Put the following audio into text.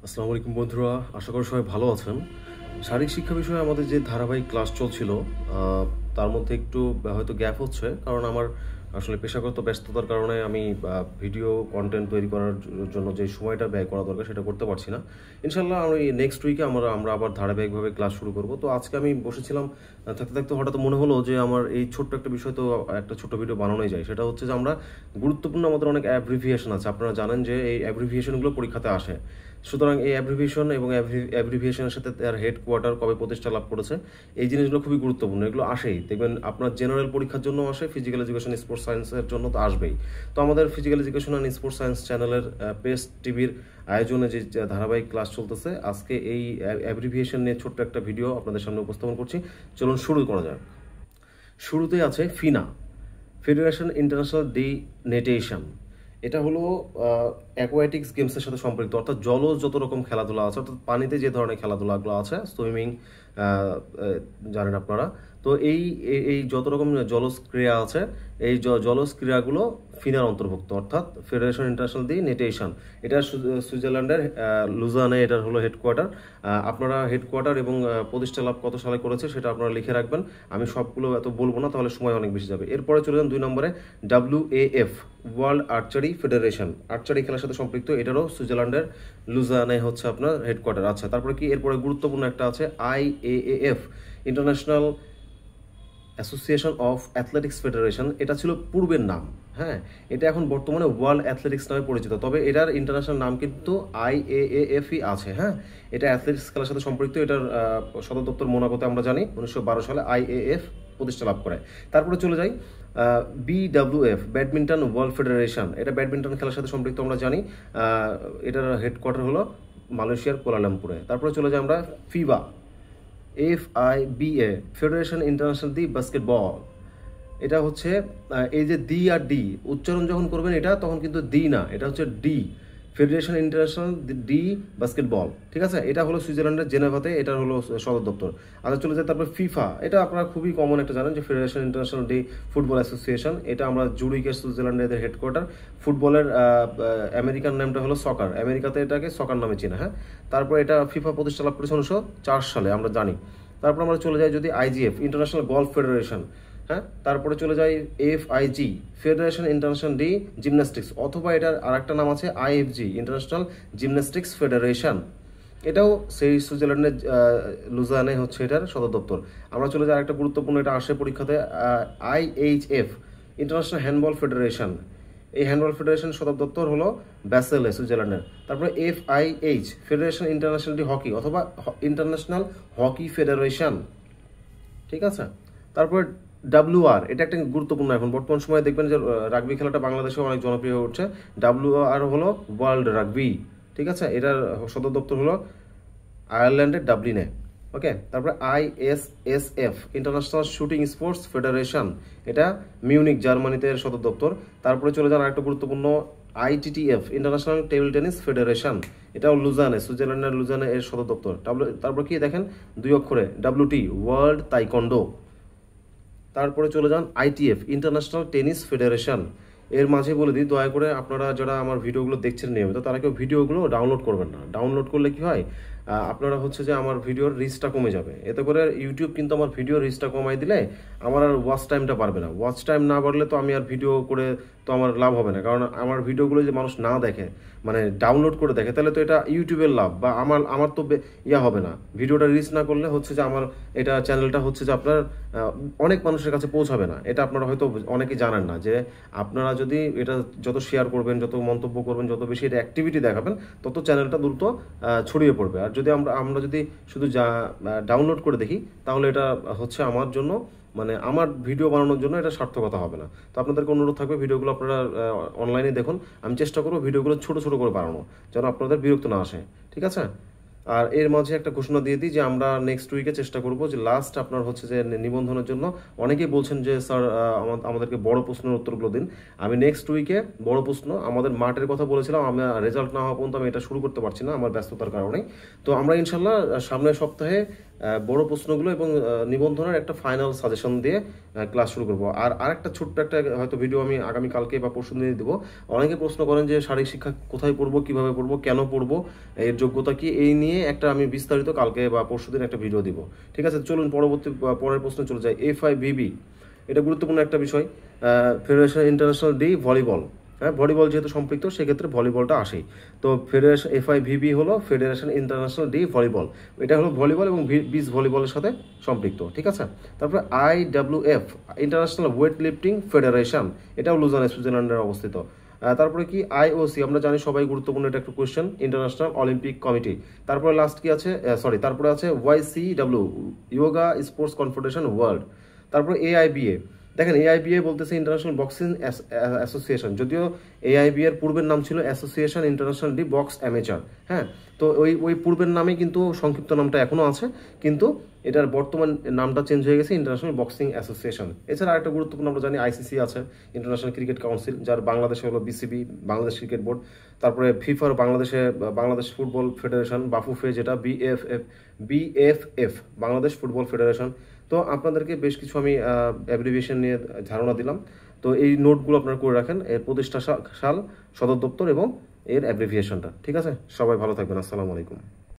আসসালামু আলাইকুম বন্ধুরা, আশা করি সবাই ভালো আছেন। শারীরিক শিক্ষা বিষয়ে আমাদের যে ধারাবাহিক ক্লাস চলছিল, তার মধ্যে একটু হয়তো গ্যাপ হচ্ছে, কারণ আমার আসলে পেশাগত ব্যস্ততার কারণে আমি ভিডিও কন্টেন্ট তৈরি করার জন্য যে সময়টা ব্যয় করা দরকার সেটা করতে পারছি না। ইনশাল্লাহ আমি নেক্সট উইকে আমরা আবার ধারাবাহিকভাবে ক্লাস শুরু করব। তো আজকে আমি বসেছিলাম, থাকতে থাকতে হঠাৎ মনে হলো যে আমার এই ছোট্ট একটা বিষয় তো একটা ছোট্ট ভিডিও বানানোই যায়। সেটা হচ্ছে যে আমরা গুরুত্বপূর্ণ আমাদের অনেক অ্যাব্রিভিয়েশন আছে, আপনারা জানেন যে এই অ্যাব্রিভিয়েশনগুলো পরীক্ষাতে আসে। সুতরাং এই অ্যাব্রিভিয়েশন এবং অ্যাব্রিভিয়েশনের সাথে তার হেডকোয়ার্টার কবে প্রতিষ্ঠা লাভ করেছে, এই জিনিসগুলো খুবই গুরুত্বপূর্ণ। এগুলো আসেই, দেখবেন আপনার জেনারেল পরীক্ষার জন্য আসে, ফিজিক্যাল এডুকেশন স্পোর্টস সায়েন্সের জন্য তো আসবেই। তো আমাদের physical education and sports science চ্যানেলের পেস টিভির আয়োজনে যে ধারাবাহিক ক্লাস চলতেছে, আজকে এই অ্যাব্রিভিয়েশন নিয়ে ছোট্ট একটা ভিডিও আপনাদের সামনে উপস্থাপন করছি। চলুন শুরু করা যাক। শুরুতেই আছে ফিনা, ফেডারেশন ইন্টারন্যাশনাল ডি নেটেশন। এটা হলো অ্যাকোয়াটিক্স গেমসের সাথে সম্পৃক্ত, অর্থাৎ জলজ যত রকম খেলাধুলা আছে, অর্থাৎ পানিতে যে ধরনের খেলাধুলাগুলো আছে, সুইমিং জানেন আপনারা। তো এই এই যত রকম জলজ ক্রীড়া আছে, এই জলজ ক্রীড়াগুলো ফিনার অন্তর্ভুক্ত, অর্থাৎ ফেডারেশন ইন্টারন্যাশনাল দি নেটেশন। এটা সুইজারল্যান্ডের লুজানে এটার হলো হেডকোয়ার্টার। আপনারা হেডকোয়ার্টার এবং প্রতিষ্ঠা লাভ কত সালে করেছে সেটা আপনারা লিখে রাখবেন। আমি সবগুলো এত বলবো না, তাহলে সময় অনেক বেশি যাবে। এরপরে চলে যান 2 নম্বরে, WAF, world archery federation. Archery খেলার সাথে সম্পৃক্ত, এটারও সুইজারল্যান্ডের লুজানে হচ্ছে আপনার হেডকোয়ার্টার। আচ্ছা, তারপরে কি এরপরে গুরুত্বপূর্ণ একটা আছে, IAAF, international association of athletics federation. এটা ছিল পূর্বের নাম, হ্যাঁ, এটা এখন বর্তমানে ওয়ার্ল্ড অ্যাথলেটিক্স নামে পরিচিত, তবে এটার ইন্টারন্যাশনাল নাম কিন্তু IAAF-ই আছে। হ্যাঁ, এটা অ্যাথলেটিক্স খেলার সাথে সম্পৃক্ত। এটার সদর দপ্তর মোনাকোতে, আমরা জানি 1912 সালে IAAF প্রতিষ্ঠা লাভ করে। তারপরে চলে যাই BWF, ব্যাডমিন্টন ওয়ার্ল্ড ফেডারেশন। এটা ব্যাডমিন্টন খেলার সাথে সম্পৃক্ত, আমরা জানি। এটার হেডকোয়ার্টার হলো মালয়েশিয়ার কুয়ালালামপুরে। তারপরে চলে যাই আমরা FIBA, FIBA, ফেডারেশন ইন্টারন্যাশনাল দি বাস্কেটবল। এটা হচ্ছে এই যে দি আর ডি উচ্চারণ যখন করবেন এটা, তখন কিন্তু দি না, এটা হচ্ছে D, federation international D basketball. ঠিক আছে, এটা হলো সুইজারল্যান্ডের জেনেভাতে, এটার হলো সদর দপ্তর। আচ্ছা, চলে যায় তারপর ফিফা। এটা আপনারা খুবই কমন একটা জানেন যে federation international D football association. এটা আমরা জুরিকের সুইজারল্যান্ডের এদের হেডকোয়ার্টার। ফুটবলের আমেরিকান নামটা হলো সকার, আমেরিকাতে এটাকে সকার নামে চেনা। হ্যাঁ, তারপর এটা ফিফা প্রতিষ্ঠা লাভ করেছে 1904 সালে, আমরা জানি। তারপর আমরা চলে যাই যদি IGF, ইন্টারন্যাশনাল গলফ ফেডারেশন। হ্যাঁ, তারপরে চলে যাই FIG, federation international D gymnastics, অথবা এটার আরেকটা নাম আছে IFG, ইন্টারন্যাশনাল জিমন্যাস্টিক্স ফেডারেশন। এটাও সেই সুইজারল্যান্ডের লুজানে হচ্ছে এটার সদর দপ্তর। আমরা চলে যাই আরেকটা গুরুত্বপূর্ণ, এটা আসে পরীক্ষাতে, IHF, ইন্টারন্যাশনাল হ্যান্ডবল ফেডারেশন। এই হ্যান্ডবল ফেডারেশন সদর দপ্তর হলো ব্যাসেলে, সুইজারল্যান্ডের। তারপরে FIH, federation international D hockey, অথবা ইন্টারন্যাশনাল হকি ফেডারেশন। ঠিক আছে, তারপর WR, এটা একটা গুরুত্বপূর্ণ, এখন বর্তমান সময়ে দেখবেন যে রাগবি খেলাটা বাংলাদেশে অনেক জনপ্রিয় হয়ে উঠছে। WR হলো ওয়ার্ল্ড রাগবি। ঠিক আছে, এটার সদর দপ্তর হলো আয়ারল্যান্ডের ডাবলিনে। ওকে, তারপরে ISSF, international shooting sports federation. এটা মিউনিক, জার্মানিতে এর সদর দপ্তর। তারপরে চলে যান আরেকটা গুরুত্বপূর্ণ, ITTF, international table tennis federation. এটাও লুজানে, সুইজারল্যান্ডের লুজানে এর সদর দপ্তর। তারপর কি দেখেন 2 অক্ষরে, WT, ওয়ার্ল্ড তাইকন্ডো। তারপরে চলে যান ITF, ইন্টারন্যাশনাল টেনিস ফেডারেশন। এর মাঝে বলে দিই, দয়া করে আপনারা যারা আমার ভিডিওগুলো দেখছেন নিয়মিত, তারা কেউ ভিডিওগুলো ডাউনলোড করবেন না। ডাউনলোড করলে কি হয়, আপনারা হচ্ছে যে আমার ভিডিওর রিচটা কমে যাবে। এতে করে ইউটিউব কিন্তু আমার ভিডিওর রিচটা কমাই দিলে আমার আর ওয়াচ টাইমটা বাড়বে না। ওয়াচ টাইম না বাড়লে তো আমি আর ভিডিও করে তো আমার লাভ হবে না, কারণ আমার ভিডিওগুলো যে মানুষ না দেখে, মানে ডাউনলোড করে দেখে, তাহলে তো এটা ইউটিউবের লাভ, বা আমার তো হবে না। ভিডিওটা রিচ না করলে হচ্ছে যে আমার এটা চ্যানেলটা হচ্ছে যে আপনার অনেক মানুষের কাছে পৌঁছাবে না। এটা আপনারা হয়তো অনেকেই জানেন না, যে আপনারা যদি এটা যত শেয়ার করবেন, যত মন্তব্য করবেন, যত বেশি এটা অ্যাক্টিভিটি দেখাবেন, তত চ্যানেলটা দ্রুত ছড়িয়ে পড়বে। আর যদি আমরা যদি শুধু ডাউনলোড করে দেখি, তাহলে এটা হচ্ছে আমার জন্য, মানে আমার ভিডিও বানানোর জন্য এটা সার্থকতা হবে না। তো আপনাদেরকে অনুরোধ থাকবে, ভিডিওগুলো আপনারা অনলাইনে দেখুন। আমি চেষ্টা করবো ভিডিওগুলো ছোট ছোট করে বানানো, যেন আপনাদের বিরক্ত না আসে। ঠিক আছে, আর এর মাঝে একটা ঘোষণা দিয়ে দিই যে আমরা নেক্সট উইকে চেষ্টা করব যে লাস্ট আপনার হচ্ছে যে নিবন্ধনের জন্য অনেকেই বলছেন যে স্যার আমাদেরকে বড় প্রশ্নের উত্তরগুলো দিন। আমি নেক্সট উইকে বড় প্রশ্ন, আমাদের মাঠের কথা বলেছিলাম, আমি রেজাল্ট না হওয়া পর্যন্ত আমি এটা শুরু করতে পারছি না আমার ব্যস্ততার কারণে। তো আমরা ইনশাল্লাহ সামনের সপ্তাহে বড় প্রশ্নগুলো এবং নিবন্ধনের একটা ফাইনাল সাজেশন দিয়ে ক্লাস শুরু করবো। আর আরেকটা ছোট্ট একটা হয়তো ভিডিও আমি আগামীকালকে বা পরশু দিনে দেবো। অনেকে প্রশ্ন করেন যে শারীরিক শিক্ষা কোথায় পড়বো, কিভাবে পড়বো, কেন পড়বো, এর যোগ্যতা কি, এই নিয়ে একটা আমি বিস্তারিত কালকে বা পরশু দিন একটা ভিডিও দিব। ঠিক আছে, চলুন পরের প্রশ্নে চলে যায়। FIVB, এটা গুরুত্বপূর্ণ একটা বিষয়। ফেডারেশন ইন্টারন্যাশনাল ডি ভলিবল, হ্যাঁ ভলিবল যেহেতু সম্পৃক্ত সেক্ষেত্রে ভলিবলটা আসেই। তো ফেডারেশন FIVB হলো ফেডারেশন ইন্টারন্যাশনাল ডি ভলিবল, এটা হলো ভলিবল এবং বিচ ভলিবলের সাথে সম্পৃক্ত। ঠিক আছে, তারপরে IWF international weight lifting federation, এটাও লুজানে সুইজারল্যান্ডে অবস্থিত। তারপরে কি IOC, আমরা জানি সবাই গুরুত্বপূর্ণ এটা একটা কোয়েশ্চেন, ইন্টারন্যাশনাল অলিম্পিক কমিটি। তারপরে লাস্ট কি আছে, তারপরে আছে YCW, yoga sports confederation world. তারপরে AIBA, দেখেন AIBA বলতেছে ইন্টারন্যাশনাল বক্সিং অ্যাসোসিয়েশন, যদিও AIBA এর পূর্বের নাম ছিল association international D box amateur. হ্যাঁ, তো ওই পূর্বের নামে কিন্তু সংক্ষিপ্ত নামটা এখনো আছে, কিন্তু এটার বর্তমান নামটা চেঞ্জ হয়ে গেছে ইন্টারন্যাশনাল বক্সিং অ্যাসোসিয়েশন। এছাড়া আরেকটা গুরুত্বপূর্ণ আমরা জানি ICC আছে, ইন্টারন্যাশনাল ক্রিকেট কাউন্সিল, যার বাংলাদেশে হলো BCB, বাংলাদেশ ক্রিকেট বোর্ড। তারপরে ফিফার বাংলাদেশ ফুটবল ফেডারেশন, বাফুফে যেটা BFF, বাংলাদেশ ফুটবল ফেডারেশন। তো আপনাদেরকে বেশ কিছু আমি অ্যাব্রিভিয়েশন নিয়ে ধারণা দিলাম। তো এই নোটগুলো আপনারা করে রাখেন, এর প্রতিষ্ঠা সাল, সদর দপ্তর এবং এর অ্যাব্রিভিয়েশনটা। ঠিক আছে, সবাই ভালো থাকবেন। আসসালামু আলাইকুম।